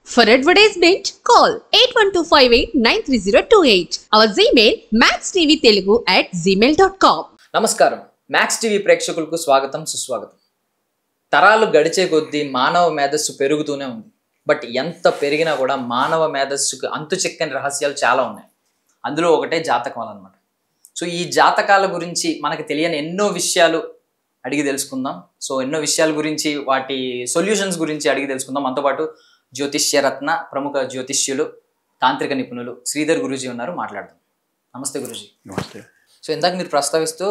For advertisement, call 8125893028. Our Gmail maxtvtelugu@gmail.com. నమస్కారం. Max TV ప్రేక్షకులకు స్వాగతం, సుస్వాగతం. తరాలు గడిచే కొద్దీ మానవ మేధస్సు పెరుగుతూనే ఉంది. బట్ ఎంత పెరిగినా కూడా మానవ మేధస్సుకు అంతు చిక్కని రహస్యాలు చాలా ఉన్నాయి. అందులో ఒకటే జాతకాలు అన్నమాట. సో ఈ జాతకాల గురించి మనకు తెలియని ఎన్నో విషయాలు అడిగి తెలుసుకుందాం. సో ఎన్నో విషయాల గురించి, వాటి సొల్యూషన్స్ గురించి అడిగి తెలుసుకుందాం. మనతో పాటు జ్యోతిష్యరత్న, ప్రముఖ జ్యోతిష్యులు, తాంత్రిక నిపుణులు శ్రీధర్ గురూజీ ఉన్నారు. మాట్లాడదాం. నమస్తే గురూజీ. నమస్తే. సో ఇందాక మీరు ప్రస్తావిస్తూ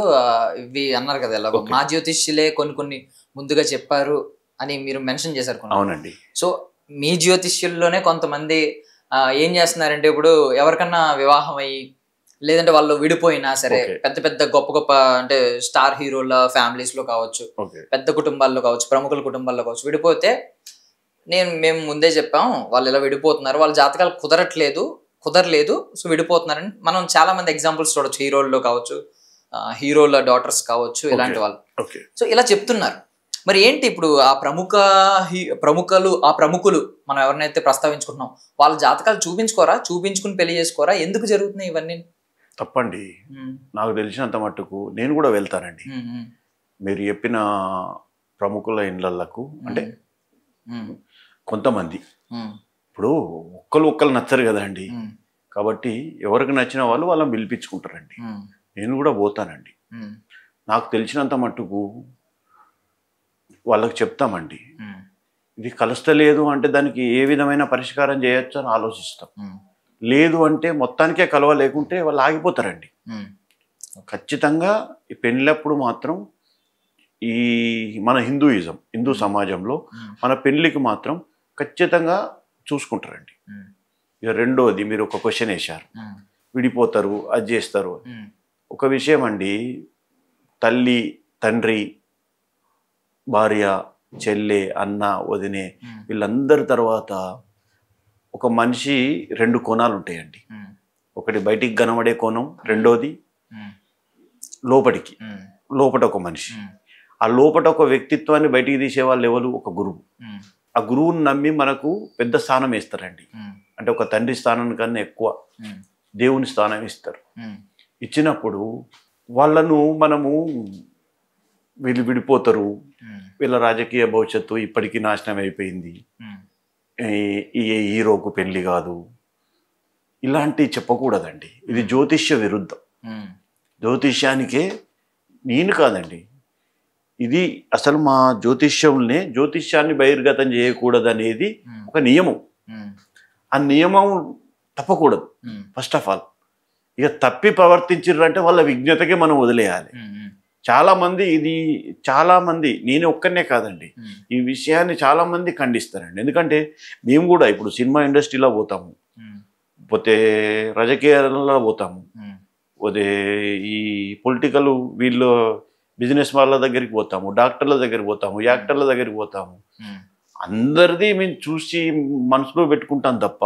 ఇవి అన్నారు కదా, ఎలాగో మా జ్యోతిష్యులే కొన్ని ముందుగా చెప్పారు అని మీరు మెన్షన్ చేశారు. అవునండి. సో మీ జ్యోతిష్యుల్లోనే కొంతమంది ఏం చేస్తున్నారంటే, ఇప్పుడు ఎవరికన్నా వివాహం అయ్యి లేదంటే వాళ్ళు విడిపోయినా సరే, పెద్ద పెద్ద గొప్ప అంటే స్టార్ హీరోల ఫ్యామిలీస్ లో కావచ్చు, పెద్ద కుటుంబాల్లో కావచ్చు, ప్రముఖుల కుటుంబాల్లో కావచ్చు, విడిపోతే మేము ముందే చెప్పాం వాళ్ళు ఇలా విడిపోతున్నారు, వాళ్ళ జాతకాలు కుదరలేదు, సో విడిపోతున్నారని మనం చాలా మంది ఎగ్జాంపుల్స్ చూడొచ్చు. హీరోల్లో కావచ్చు, హీరోల డాటర్స్ కావచ్చు, ఇలాంటి వాళ్ళు. సో ఇలా చెప్తున్నారు. మరి ఏంటి ఇప్పుడు ఆ ప్రముఖులు మనం ఎవరినైతే ప్రస్తావించుకుంటున్నాం, వాళ్ళ జాతకాలు చూపించుకుని పెళ్లి చేసుకోరా? ఎందుకు జరుగుతున్నాయి ఇవన్నీ? తప్పండి. నాకు తెలిసినంత మట్టుకు నేను కూడా వెళ్తానండి. మీరు చెప్పిన ప్రముఖుల ఇళ్ళకు, అంటే కొంతమంది ఇప్పుడు ఒక్కరు నచ్చరు కదండి. కాబట్టి ఎవరికి నచ్చిన వాళ్ళు వాళ్ళని పిలిపించుకుంటారండి. నేను కూడా పోతానండి. నాకు తెలిసినంత మట్టుకు వాళ్ళకి చెప్తామండి, ఇది కలుస్తలేదు అంటే దానికి ఏ విధమైన పరిష్కారం చేయొచ్చు అని ఆలోచిస్తాం. లేదు అంటే మొత్తానికే కలవలేకుంటే వాళ్ళు ఆగిపోతారండి. ఖచ్చితంగా ఈ పెళ్ళప్పుడు మాత్రం ఈ మన హిందూ సమాజంలో మన పెళ్ళికి మాత్రం ఖచ్చితంగా చూసుకుంటారండి. ఇక రెండోది, మీరు ఒక క్వశ్చన్ వేశారు, విడిపోతారు, అది చేస్తారు. ఒక విషయం అండి, తల్లి, తండ్రి, భార్య, చెల్లె, అన్న, వదినే, వీళ్ళందరి తర్వాత ఒక మనిషి రెండు కోణాలు ఉంటాయండి. ఒకటి బయటికి కనబడే కోణం, రెండోది లోపట ఒక మనిషి. ఆ లోపట ఒక వ్యక్తిత్వాన్ని బయటికి తీసే వాళ్ళు ఎవరు? ఒక గురువు. ఆ గురువుని నమ్మి మనకు పెద్ద స్థానం వేస్తారండి. అంటే ఒక తండ్రి స్థానం కన్నా ఎక్కువ దేవుని స్థానం ఇస్తారు. ఇచ్చినప్పుడు వాళ్ళను మనము వీళ్ళు విడిపోతారు, వీళ్ళ రాజకీయ భవిష్యత్తు ఇప్పటికీ నాశనం అయిపోయింది, ఈ హీరోకు పెళ్లి కాదు, ఇలాంటివి చెప్పకూడదండి. ఇది జ్యోతిష్య విరుద్ధం. జ్యోతిష్యానికే నేను కాదండి, ఇది అసలు మా జ్యోతిష్యాన్ని బహిర్గతం చేయకూడదు అనేది ఒక నియమం. ఆ నియమం తప్పకూడదు. ఫస్ట్ ఆఫ్ ఆల్ ఇక తప్పి ప్రవర్తించారంటే వాళ్ళ విజ్ఞతకే మనం వదిలేయాలి. చాలా మంది నేను ఒక్కనే కాదండి, ఈ విషయాన్ని చాలా మంది ఖండిస్తారండి. ఎందుకంటే మేము కూడా ఇప్పుడు సినిమా ఇండస్ట్రీలో పోతాము, పోతే రాజకీయాలలో పోతాము, పోతే ఈ పొలిటికల్ వీళ్ళు బిజినెస్ వాళ్ళ దగ్గరికి పోతాము, డాక్టర్ల దగ్గరికి పోతాము, యాక్టర్ల దగ్గరికి పోతాము. అందరిది మేము చూసి మనసులో పెట్టుకుంటాం తప్ప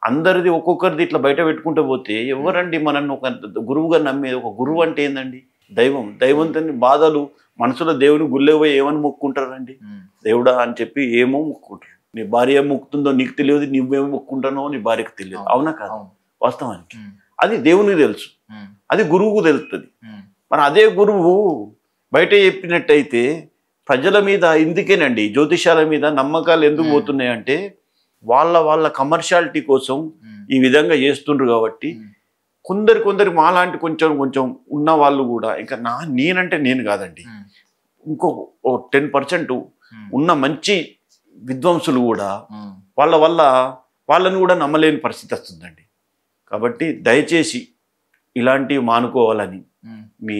అందరిది ఒక్కొక్కరిది ఇట్లా బయట పెట్టుకుంటూ పోతే ఎవరండి మనల్ని ఒక గురువుగా నమ్మేది? ఒక గురువు అంటే ఏందండి? దైవంతో బాధలు మనసులో దేవుని గుళ్ళే పోయి ఏమని మొక్కుంటారండి? దేవుడా అని చెప్పి ఏమో మొక్కుంటారు. నీ భార్య మొక్కుతుందో నీకు తెలియదు, నువ్వేమో మొక్కుంటానో నీ భార్యకు తెలియదు. అవునా కాదు? వాస్తవానికి అది దేవునికి తెలుసు, అది గురువుకు తెలుస్తుంది. మరి అదే గురువు బయట చెప్పినట్టయితే ప్రజల మీద, ఇందుకేనండి జ్యోతిషాల మీద నమ్మకాలు ఎందుకు పోతున్నాయి అంటే వాళ్ళ కమర్షియాలిటీ కోసం ఈ విధంగా చేస్తుండ్రు. కాబట్టి కొందరు మాలాంటి కొంచెం ఉన్న వాళ్ళు కూడా, ఇంకా నేనంటే నేను కాదండి, ఇంకో 10% ఉన్న మంచి విద్వాంసులు కూడా వాళ్ళని కూడా నమ్మలేని పరిస్థితి వస్తుందండి. కాబట్టి దయచేసి ఇలాంటివి మానుకోవాలని మీ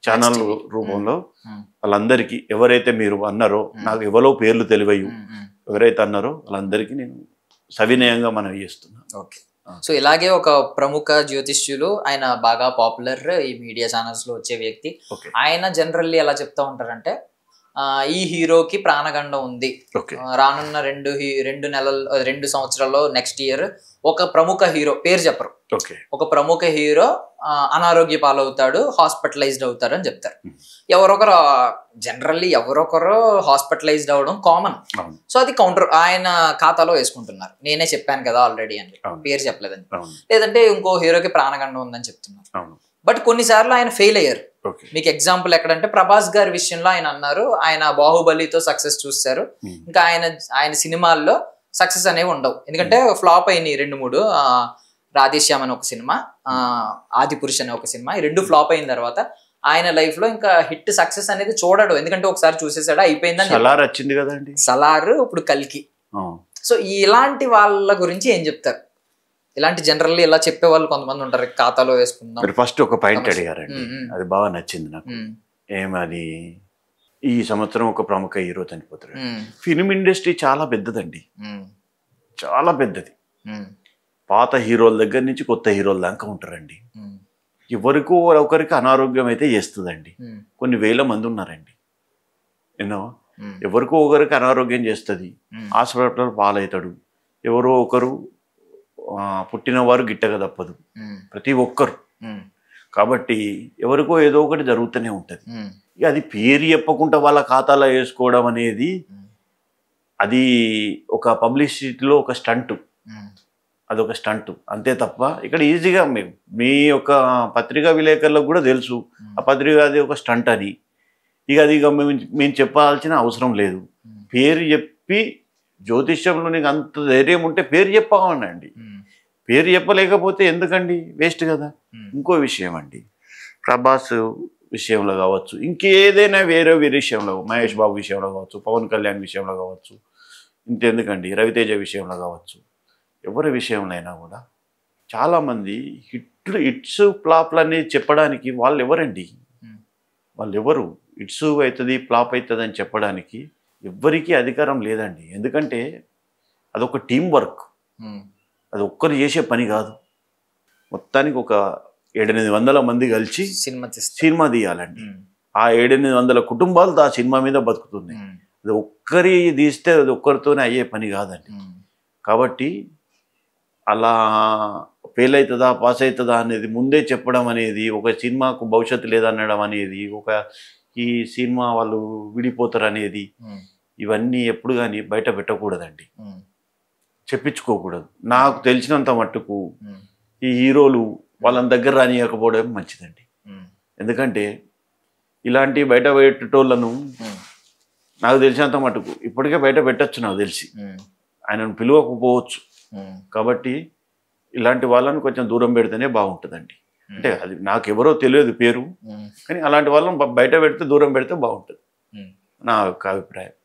ఛానల్ రూపంలో వాళ్ళందరికీ, ఎవరైతే మీరు అన్నారో, నాకు ఎవరో పేర్లు తెలివయ్యు, ఎవరైతే అన్నారో వాళ్ళందరికీ నేను సవినయంగా మనవి చేస్తున్నాను. ఓకే. సో ఇలాగే ఒక ప్రముఖ జ్యోతిష్యులు, ఆయన బాగా పాపులర్, ఈ మీడియా ఛానల్స్ లో వచ్చే వ్యక్తి, ఆయన జనరల్లీ ఎలా చెప్తా ఉంటారంటే, ఈ హీరోకి ప్రాణగండం ఉంది, ఓకే రానున్న 2 సంవత్సరాల్లో నెక్స్ట్ ఇయర్ ఒక ప్రముఖ హీరో, పేరు చెప్పరు, ఓకే ఒక ప్రముఖ హీరో అనారోగ్య పాలవుతాడు, హాస్పిటలైజ్డ్ అవుతారు అని చెప్తారు. ఎవరొకరు జనరల్లీ హాస్పిటలైజ్డ్ అవ్వడం కామన్. సో అది కౌంటర్ ఆయన ఖాతాలో వేసుకుంటున్నారు, నేనే చెప్పాను కదా ఆల్రెడీ అని, పేరు చెప్పలేదని. లేదంటే ఇంకో హీరోకి ప్రాణగండం ఉందని చెప్తున్నారు. బట్ కొన్నిసార్లు ఆయన ఫెయిల్ అయ్యారు. మీకు ఎగ్జాంపుల్ ఎక్కడంటే ప్రభాస్ గారి విషయంలో ఆయన అన్నారు, ఆయన బాహుబలితో సక్సెస్ చూస్తారు, ఇంకా ఆయన సినిమాల్లో సక్సెస్ అనేవి ఉండవు, ఎందుకంటే ఫ్లాప్ అయినాయి 2-3. రాధేశ్యామ్ అని ఒక సినిమా, ఆదిపురుష్ అనే ఒక సినిమా, ఈ 2 ఫ్లాప్ అయిన తర్వాత ఆయన లైఫ్ లో ఇంకా హిట్ సక్సెస్ అనేది చూడడు, ఎందుకంటే ఒకసారి చూసేసాడు అయిపోయిందని. సలార్ వచ్చింది కదండి, సలార్, ఇప్పుడు కల్కి. సో ఇలాంటి వాళ్ళ గురించి ఏం చెప్తారు? ఇలాంటి జనరల్లీ ఇలా చెప్పే వాళ్ళు కొంతమంది ఉంటారు, ఖాతాలో వేసుకుందాం. ఫస్ట్ ఒక పాయింట్ అడిగారండి, అది బాగా నచ్చింది నాకు. ఏమది, ఈ సంవత్సరం ఒక ప్రముఖ హీరో చనిపోతారు. ఫిల్మ్ ఇండస్ట్రీ చాలా పెద్దదండి, చాలా పెద్దది. పాత హీరోల దగ్గర నుంచి కొత్త హీరోల దాకా ఉంటారండి. ఎవరికో ఒకరికి అనారోగ్యం అయితే చేస్తుందండి. కొన్ని వేల మంది ఉన్నారండి, ఎవరికో ఒకరికి అనారోగ్యం చేస్తుంది, హాస్పిటల్ పాలవుతాడు. ఎవరో ఒకరు పుట్టినవారు గిట్టగా తప్పదు, ప్రతి ఒక్కరు. కాబట్టి ఎవరికో ఏదో ఒకటి జరుగుతూనే ఉంటుంది. ఇక అది పేరు చెప్పకుండా వాళ్ళ ఖాతాలో వేసుకోవడం అనేది అది ఒక పబ్లిసిటీలో ఒక స్టంటు, అదొక స్టంటు అంతే తప్ప ఇక్కడ ఈజీగా మీ యొక్క పత్రికా విలేకరులకు కూడా తెలుసు ఆ పత్రిక అది ఒక స్టంట్ అని. ఇక అది మేము చెప్పాల్సిన అవసరం లేదు. పేరు చెప్పి జ్యోతిష్యంలో నీకు అంత ధైర్యం ఉంటే పేరు చెప్పామనండి, పేరు చెప్పలేకపోతే ఎందుకండి, వేస్ట్ కదా. ఇంకో విషయం అండి, ప్రభాస్ విషయంలో కావచ్చు, ఇంకేదైనా వేరే విషయంలో, మహేష్ బాబు విషయంలో కావచ్చు, పవన్ కళ్యాణ్ విషయంలో కావచ్చు, ఇంతెందుకండి రవితేజ విషయంలో కావచ్చు, ఎవరి విషయంలో అయినా కూడా చాలామంది హిట్స్ ఫ్లాప్లు అనేది చెప్పడానికి వాళ్ళు ఎవరండి, వాళ్ళు ఎవరు? హిట్స్ అవుతుంది ఫ్లాప్ అవుతుంది అని చెప్పడానికి ఎవ్వరికీ అధికారం లేదండి. ఎందుకంటే అదొక టీం వర్క్, అది ఒక్కరు చేసే పని కాదు. మొత్తానికి ఒక 700-800 మంది కలిసి సినిమా తీయాలండి. ఆ 700-800 కుటుంబాలు ఆ సినిమా మీద బతుకుతున్నాయి. అది ఒక్కరి తీస్తే అది ఒక్కరితోనే అయ్యే పని కాదండి. కాబట్టి అలా ఫెయిల్ అవుతుందా పాస్ అవుతుందా అనేది ముందే చెప్పడం అనేది, ఒక సినిమాకు భవిష్యత్తు లేదనడం అనేది, ఈ సినిమా వాళ్ళు విడిపోతారు అనేది, ఇవన్నీ ఎప్పుడు కానీ బయట పెట్టకూడదండి, చెప్పించుకోకూడదు. నాకు తెలిసినంత మట్టుకు ఈ హీరోలు వాళ్ళని దగ్గర రానియకపోవడం మంచిదండి. ఎందుకంటే ఇలాంటి బయట పెట్టేటోళ్ళను నాకు తెలిసినంత మట్టుకు ఇప్పటికే బయట పెట్టచ్చు, నాకు తెలిసి ఆయనను పిలవకపోవచ్చు. కాబట్టి ఇలాంటి వాళ్ళని కొంచెం దూరం పెడితేనే బాగుంటుందండి. అంటే అది నాకెవరో తెలియదు పేరు, కానీ అలాంటి వాళ్ళని బయట పెడితే దూరం పెడితే బాగుంటుంది నా యొక్క అభిప్రాయం.